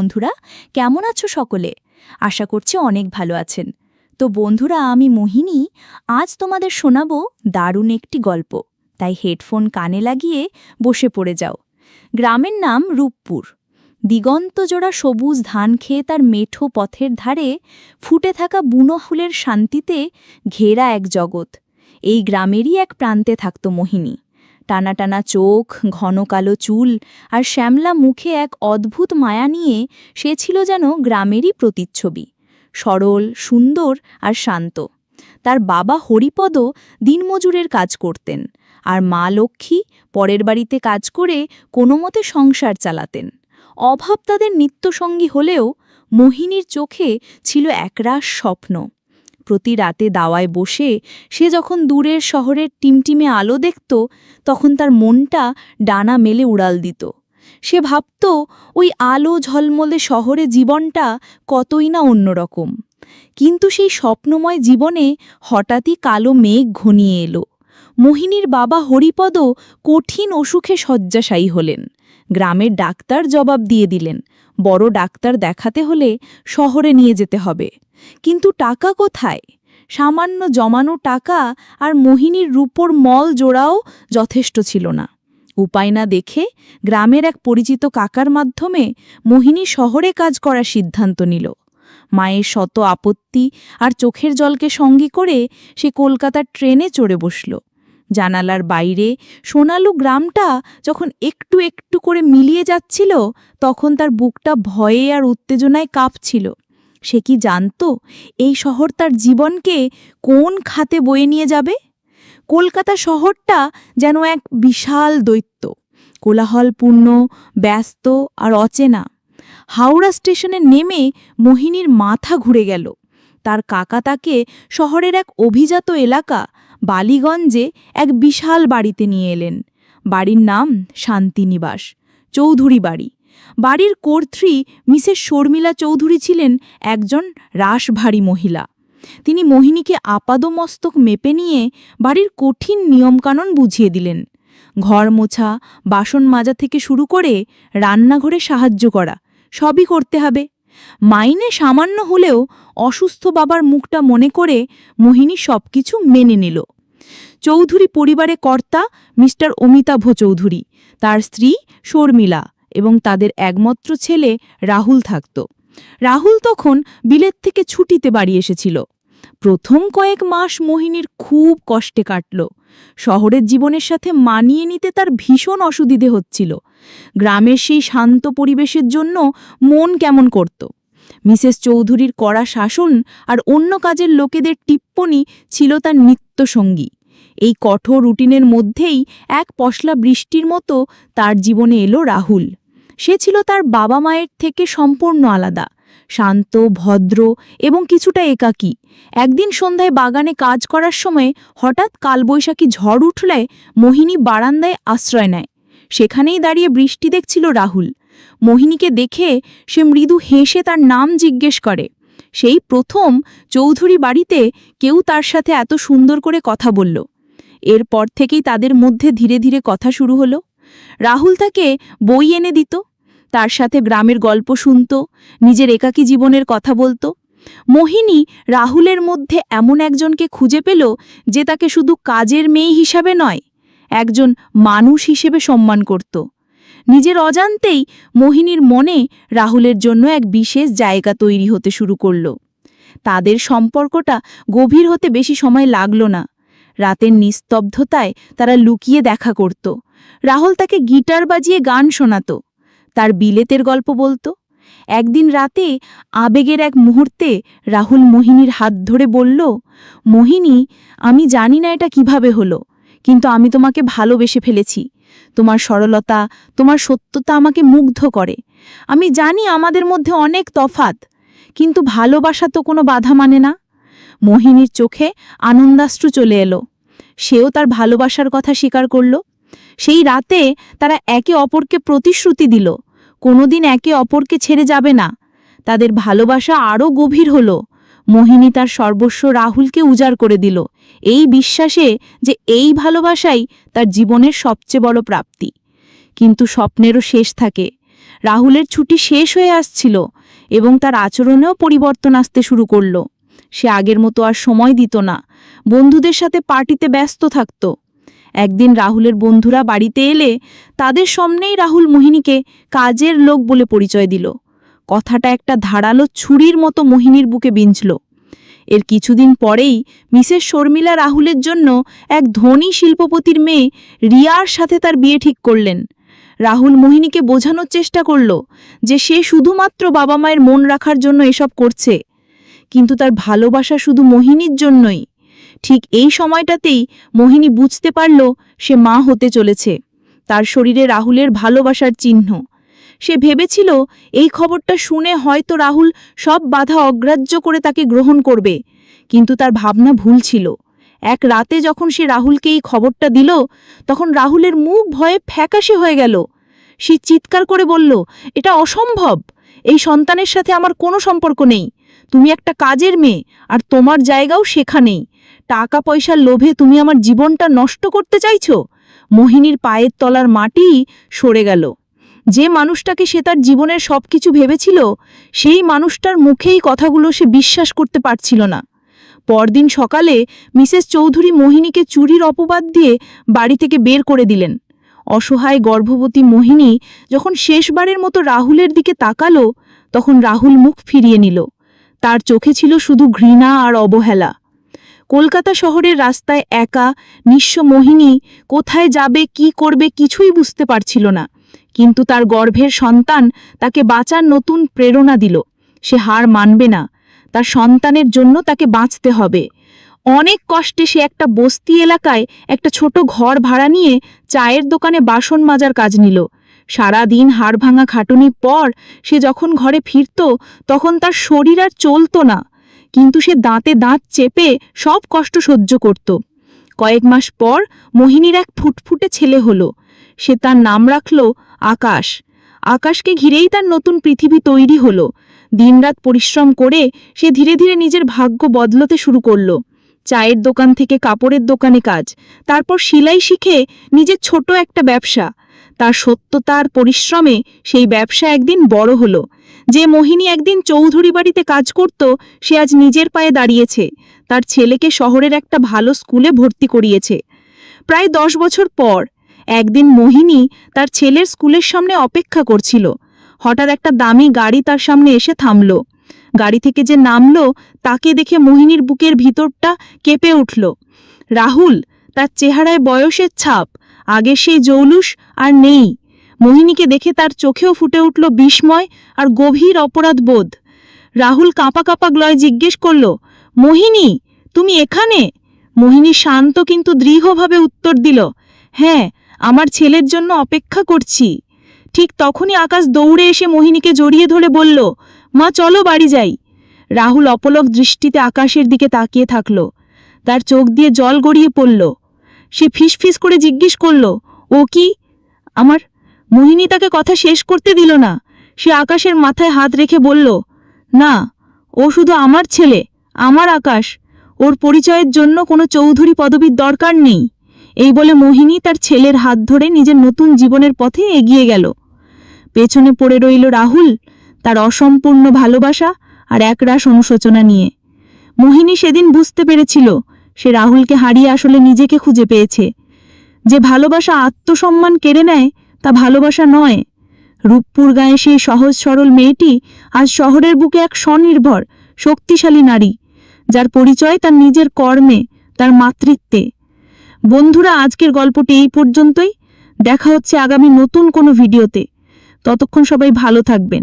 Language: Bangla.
বন্ধুরা, কেমন আছো সকলে? আশা করছি অনেক ভালো আছেন। তো বন্ধুরা, আমি মোহিনী আজ তোমাদের শোনাবো দারুণ একটি গল্প। তাই হেডফোন কানে লাগিয়ে বসে পড়ে যাও। গ্রামের নাম রূপপুর। দিগন্তজোড়া সবুজ ধান খেয়ে তার মেঠো পথের ধারে ফুটে থাকা বুনো ফুলের শান্তিতে ঘেরা এক জগৎ। এই গ্রামেরই এক প্রান্তে থাকত মোহিনী। টানা টানা চোখ, ঘন কালো চুল আর শ্যামলা মুখে এক অদ্ভুত মায়া নিয়ে সে ছিল যেন গ্রামেরই প্রতিচ্ছবি। সরল, সুন্দর আর শান্ত। তার বাবা হরিপদ দিনমজুরের কাজ করতেন, আর মা লক্ষ্মী পরের বাড়িতে কাজ করে কোনোমতে সংসার চালাতেন। অভাব তাদের নিত্যসঙ্গী হলেও মোহিনীর চোখে ছিল একরাশ স্বপ্ন। প্রতি রাতে দাওয়ায় বসে সে যখন দূরের শহরের টিমটিমে আলো দেখত, তখন তার মনটা ডানা মেলে উড়াল দিত। সে ভাবত ওই আলো ঝলমলে শহরে জীবনটা কতই না অন্যরকম। কিন্তু সেই স্বপ্নময় জীবনে হঠাৎই কালো মেঘ ঘনিয়ে এলো। মোহিনীর বাবা হরিপদ কঠিন অসুখে শয্যাশায়ী হলেন। গ্রামের ডাক্তার জবাব দিয়ে দিলেন, বড় ডাক্তার দেখাতে হলে শহরে নিয়ে যেতে হবে। কিন্তু টাকা কোথায়? সামান্য জমানো টাকা আর মোহিনীর রূপোর মল জোড়াও যথেষ্ট ছিল না। উপায় না দেখে গ্রামের এক পরিচিত কাকার মাধ্যমে মোহিনী শহরে কাজ করার সিদ্ধান্ত নিল। মায়ের শত আপত্তি আর চোখের জলকে সঙ্গী করে সে কলকাতার ট্রেনে চড়ে বসল। জানালার বাইরে সোনালু গ্রামটা যখন একটু একটু করে মিলিয়ে যাচ্ছিল, তখন তার বুকটা ভয়ে আর উত্তেজনায় কাঁপছিল। সে কি জানত এই শহর তার জীবনকে কোন খাতে বয়ে নিয়ে যাবে? কলকাতা শহরটা যেন এক বিশাল দৈত্য, কোলাহলপূর্ণ, ব্যস্ত আর অচেনা। হাওড়া স্টেশনে নেমে মোহিনীর মাথা ঘুরে গেল। তার কাকা তাকে শহরের এক অভিজাত এলাকা বালিগঞ্জে এক বিশাল বাড়িতে নিয়ে এলেন। বাড়ির নাম শান্তিনিবাস, চৌধুরী বাড়ি। বাড়ির কর্ত্রী মিসেস শর্মিলা চৌধুরী ছিলেন একজন রাশভারী মহিলা। তিনি মোহিনীকে আপাদমস্তক মেপে নিয়ে বাড়ির কঠিন নিয়মকানুন বুঝিয়ে দিলেন। ঘর মোছা, বাসন মাজা থেকে শুরু করে রান্নাঘরে সাহায্য করা, সবই করতে হবে। মাইনে সামান্য হলেও অসুস্থ বাবার মুখটা মনে করে মোহিনী সবকিছু মেনে নিল। চৌধুরী পরিবারে কর্তা মিস্টার অমিতাভ চৌধুরী, তার স্ত্রী শর্মিলা এবং তাদের একমাত্র ছেলে রাহুল থাকত। রাহুল তখন বিলেত থেকে ছুটিতে বাড়ি এসেছিল। প্রথম কয়েক মাস মোহিনীর খুব কষ্টে কাটল। শহরের জীবনের সাথে মানিয়ে নিতে তার ভীষণ অসুবিধে হচ্ছিল। গ্রামের সেই শান্ত পরিবেশের জন্য মন কেমন করত। মিসেস চৌধুরীর কড়া শাসন আর অন্য কাজের লোকেদের টিপ্পনি ছিল তার নিত্যসঙ্গী। এই কঠোর রুটিনের মধ্যেই এক পশলা বৃষ্টির মতো তার জীবনে এলো রাহুল। সে ছিল তার বাবা মায়ের থেকে সম্পূর্ণ আলাদা, শান্ত, ভদ্র এবং কিছুটা একাকী। একদিন সন্ধ্যায় বাগানে কাজ করার সময় হঠাৎ কালবৈশাখী ঝড় উঠলে মোহিনী বারান্দায় আশ্রয় নেয়। সেখানেই দাঁড়িয়ে বৃষ্টি দেখছিল রাহুল। মোহিনীকে দেখে সে মৃদু হেসে তার নাম জিজ্ঞেস করে। সেই প্রথম চৌধুরী বাড়িতে কেউ তার সাথে এত সুন্দর করে কথা বলল। এরপর থেকেই তাদের মধ্যে ধীরে ধীরে কথা শুরু হলো। রাহুল তাকে বই এনে দিত, তার সাথে গ্রামের গল্প শুনত, নিজের একাকী জীবনের কথা বলতো। মোহিনী রাহুলের মধ্যে এমন একজনকে খুঁজে পেল যে তাকে শুধু কাজের মেয়ে হিসাবে নয়, একজন মানুষ হিসেবে সম্মান করত। নিজের অজান্তেই মোহিনীর মনে রাহুলের জন্য এক বিশেষ জায়গা তৈরি হতে শুরু করল। তাদের সম্পর্কটা গভীর হতে বেশি সময় লাগল না। রাতের নিস্তব্ধতায় তারা লুকিয়ে দেখা করত। রাহুল তাকে গিটার বাজিয়ে গান শোনাত, তার বিলেতের গল্প বলতো। একদিন রাতে আবেগের এক মুহূর্তে রাহুল মোহিনীর হাত ধরে বলল, মোহিনী, আমি জানি না এটা কিভাবে হলো, কিন্তু আমি তোমাকে ভালোবেসে ফেলেছি। তোমার সরলতা, তোমার সত্যতা আমাকে মুগ্ধ করে। আমি জানি আমাদের মধ্যে অনেক তফাৎ, কিন্তু ভালোবাসা তো কোনো বাধা মানে না। মোহিনীর চোখে আনন্দাশ্রু চলে এলো। সেও তার ভালোবাসার কথা স্বীকার করল। সেই রাতে তারা একে অপরকে প্রতিশ্রুতি দিল, কোনোদিন একে অপরকে ছেড়ে যাবে না। তাদের ভালোবাসা আরও গভীর হল। মোহিনী তার সর্বস্ব রাহুলকে উজাড় করে দিল, এই বিশ্বাসে যে এই ভালোবাসাই তার জীবনের সবচেয়ে বড় প্রাপ্তি। কিন্তু স্বপ্নেরও শেষ থাকে। রাহুলের ছুটি শেষ হয়ে আসছিল এবং তার আচরণেও পরিবর্তন আসতে শুরু করল। সে আগের মতো আর সময় দিত না, বন্ধুদের সাথে পার্টিতে ব্যস্ত থাকত। একদিন রাহুলের বন্ধুরা বাড়িতে এলে তাদের সামনেই রাহুল মোহিনীকে কাজের লোক বলে পরিচয় দিল। কথাটা একটা ধারালো ছুরির মতো মোহিনীর বুকে বিঁধল। এর কিছুদিন পরেই মিসেস শর্মিলা রাহুলের জন্য এক ধনী শিল্পপতির মেয়ে রিয়ার সাথে তার বিয়ে ঠিক করলেন। রাহুল মোহিনীকে বোঝানোর চেষ্টা করল যে সে শুধুমাত্র বাবা মায়ের মন রাখার জন্য এসব করছে, কিন্তু তার ভালোবাসা শুধু মোহিনীর জন্যই। ঠিক এই সময়টাতেই মোহিনী বুঝতে পারল সে মা হতে চলেছে। তার শরীরে রাহুলের ভালোবাসার চিহ্ন। সে ভেবেছিল এই খবরটা শুনে হয়তো রাহুল সব বাধা অগ্রাহ্য করে তাকে গ্রহণ করবে, কিন্তু তার ভাবনা ভুল ছিল। এক রাতে যখন সে রাহুলকে এই খবরটা দিল, তখন রাহুলের মুখ ভয়ে ফ্যাকাশে হয়ে গেল। সে চিৎকার করে বলল, এটা অসম্ভব, এই সন্তানের সাথে আমার কোনো সম্পর্ক নেই। তুমি একটা কাজের মেয়ে, আর তোমার জায়গাও সেখানেই। টাকা পয়সার লোভে তুমি আমার জীবনটা নষ্ট করতে চাইছো। মোহিনীর পায়ের তলার মাটি সরে গেল। যে মানুষটাকে সে তার জীবনের সবকিছু ভেবেছিল, সেই মানুষটার মুখেই কথাগুলো সে বিশ্বাস করতে পারছিল না। পরদিন সকালে মিসেস চৌধুরী মোহিনীকে চুরির অপবাদ দিয়ে বাড়ি থেকে বের করে দিলেন। অসহায় গর্ভবতী মোহিনী যখন শেষবারের মতো রাহুলের দিকে তাকালো, তখন রাহুল মুখ ফিরিয়ে নিল। তার চোখে ছিল শুধু ঘৃণা আর অবহেলা। কলকাতা শহরের রাস্তায় একা নিঃস্ব মোহিনী কোথায় যাবে, কি করবে কিছুই বুঝতে পারছিল না, কিন্তু তার গর্ভের সন্তান তাকে বাঁচার নতুন প্রেরণা দিল। সে হার মানবে না, তার সন্তানের জন্য তাকে বাঁচতে হবে। অনেক কষ্টে সে একটা বস্তি এলাকায় একটা ছোট ঘর ভাড়া নিয়ে চায়ের দোকানে বাসন মাজার কাজ নিল। সারা দিন হাড়ভাঙা খাটুনির পর সে যখন ঘরে ফিরত, তখন তার শরীর আর চলত না, কিন্তু সে দাঁতে দাঁত চেপে সব কষ্ট সহ্য করত। কয়েক মাস পর মোহিনীর এক ফুটফুটে ছেলে হলো। সে তার নাম রাখল আকাশ। আকাশকে ঘিরেই তার নতুন পৃথিবী তৈরি হলো। দিনরাত পরিশ্রম করে সে ধীরে ধীরে নিজের ভাগ্য বদলতে শুরু করল। চায়ের দোকান থেকে কাপড়ের দোকানে কাজ, তারপর সেলাই শিখে নিজের ছোট একটা ব্যবসা। তার সত্যতার পরিশ্রমে সেই ব্যবসা একদিন বড় হলো। যে মোহিনী একদিন চৌধুরী বাড়িতে কাজ করত, সে আজ নিজের পায়ে দাঁড়িয়েছে। তার ছেলেকে শহরের একটা ভালো স্কুলে ভর্তি করিয়েছে। প্রায় 10 বছর পর একদিন মোহিনী তার ছেলের স্কুলের সামনে অপেক্ষা করছিল। হঠাৎ একটা দামি গাড়ি তার সামনে এসে থামল। গাড়ি থেকে যে নামল, তাকে দেখে মোহিনীর বুকের ভিতরটা কেঁপে উঠল। রাহুল, তার চেহারায় বয়সের ছাপ, আগের সেই জৌলুস আর নেই। মোহিনীকে দেখে তার চোখেও ফুটে উঠল বিস্ময় আর গভীর অপরাধবোধ। রাহুল কাঁপা কাঁপা গলায় জিজ্ঞেস করল, মোহিনী, তুমি এখানে? মোহিনী শান্ত কিন্তু দৃঢ়ভাবে উত্তর দিল, হ্যাঁ, আমার ছেলের জন্য অপেক্ষা করছি। ঠিক তখনই আকাশ দৌড়ে এসে মোহিনীকে জড়িয়ে ধরে বলল, মা চলো বাড়ি যাই। রাহুল অপলক দৃষ্টিতে আকাশের দিকে তাকিয়ে থাকল। তার চোখ দিয়ে জল গড়িয়ে পড়ল। সে ফিসফিস করে জিজ্ঞেস করল, ও কি আমার? মোহিনী তাকে কথা শেষ করতে দিল না। সে আকাশের মাথায় হাত রেখে বলল, না, ও শুধু আমার ছেলে, আমার আকাশ। ওর পরিচয়ের জন্য কোনো চৌধুরী পদবীর দরকার নেই। এই বলে মোহিনী তার ছেলের হাত ধরে নিজের নতুন জীবনের পথে এগিয়ে গেল। পেছনে পড়ে রইল রাহুল, তার অসম্পূর্ণ ভালোবাসা আর একরাশ অনুশোচনা নিয়ে। মোহিনী সেদিন বুঝতে পেরেছিল সে রাহুলকে হারিয়ে আসলে নিজেকে খুঁজে পেয়েছে। যে ভালোবাসা আত্মসম্মান কেড়ে নেয়, তা ভালোবাসা নয়। রূপপুর গায়ে সেই সহজ সরল মেয়েটি আজ শহরের বুকে এক স্বনির্ভর শক্তিশালী নারী, যার পরিচয় তার নিজের কর্মে, তার মাতৃত্বে। বন্ধুরা, আজকের গল্পটি এই পর্যন্তই। দেখা হচ্ছে আগামী নতুন কোনো ভিডিওতে। ততক্ষণ সবাই ভালো থাকবেন।